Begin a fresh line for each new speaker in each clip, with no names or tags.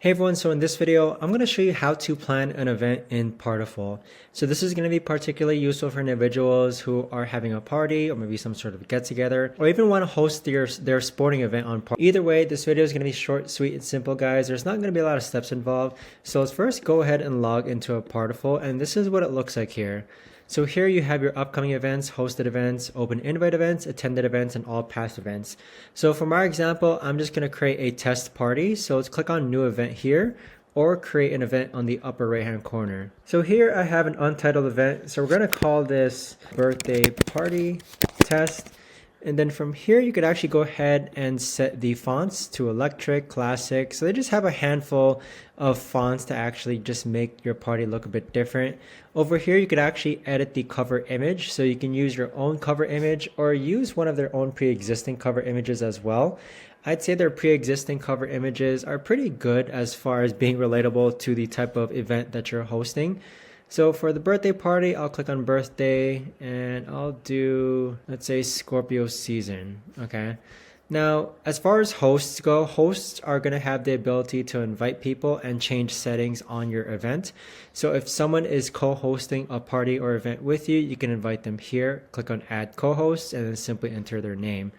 Hey everyone, so in this video, I'm going to show you how to plan an event in Partiful. So this is going to be particularly useful for individuals who are having a party or maybe some sort of get together or even want to host their sporting event on Partiful. Either way, this video is going to be short, sweet, and simple, guys. There's not going to be a lot of steps involved. So let's first go ahead and log into a Partiful, and this is what it looks like here. So here you have your upcoming events, hosted events, open invite events, attended events, and all past events. So for my example, I'm just going to create a test party. So let's click on new event here or create an event on the upper right hand corner. So here I have an untitled event. So we're going to call this birthday party test. And then from here, you could actually go ahead and set the fonts to electric, classic. So they just have a handful of fonts to actually just make your party look a bit different. Over here, you could actually edit the cover image. So you can use your own cover image or use one of their own pre-existing cover images as well. I'd say their pre-existing cover images are pretty good as far as being relatable to the type of event that you're hosting. So for the birthday party, I'll click on birthday and I'll do, let's say, Scorpio season. Okay. Now, as far as hosts go, hosts are going to have the ability to invite people and change settings on your event. So if someone is co-hosting a party or event with you, you can invite them here, click on add co-host, and then simply enter their name.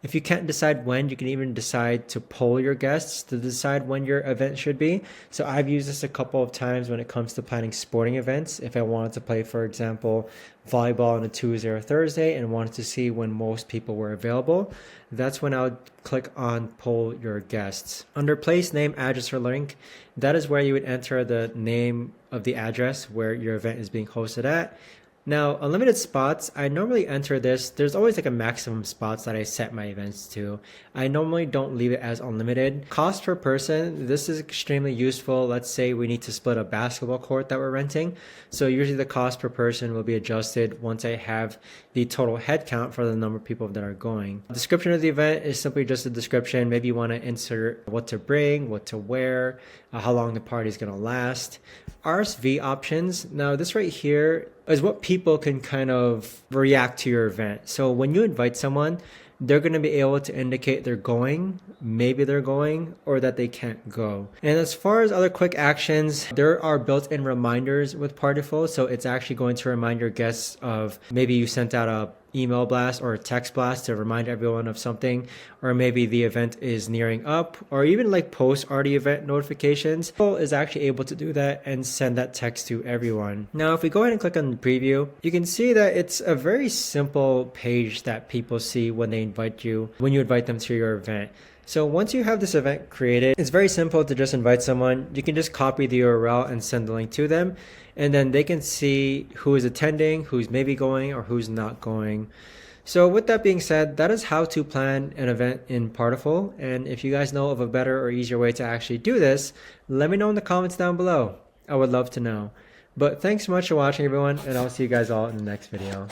If you can't decide when, you can even decide to poll your guests to decide when your event should be. So I've used this a couple of times when it comes to planning sporting events. If I wanted to play, for example, volleyball on a Tuesday or Thursday and wanted to see when most people were available, that's when I would click on poll your guests. Under place, name, address, or link, that is where you would enter the name of the address where your event is being hosted at. Now, unlimited spots, I normally enter this. There's always like a maximum spots that I set my events to. I normally don't leave it as unlimited. Cost per person, this is extremely useful. Let's say we need to split a basketball court that we're renting. So usually the cost per person will be adjusted once I have the total head count for the number of people that are going. The description of the event is simply just a description. Maybe you want to insert what to bring, what to wear, how long the party is going to last. RSV options. Now this right here is what people can kind of react to your event. So when you invite someone, they're going to be able to indicate they're going, maybe they're going, or that they can't go. And as far as other quick actions, there are built-in reminders with Partiful. So it's actually going to remind your guests of maybe you sent out a email blast or a text blast to remind everyone of something, or maybe the event is nearing up, or even like post already event notifications. Partiful is actually able to do that and send that text to everyone. Now, if we go ahead and click on the preview, you can see that it's a very simple page that people see when they invite you, when you invite them to your event. So once you have this event created, it's very simple to just invite someone. You can just copy the URL and send the link to them, and then they can see who is attending, who's maybe going, or who's not going. So with that being said, that is how to plan an event in Partiful. And if you guys know of a better or easier way to actually do this, let me know in the comments down below. I would love to know. But thanks so much for watching, everyone, and I'll see you guys all in the next video.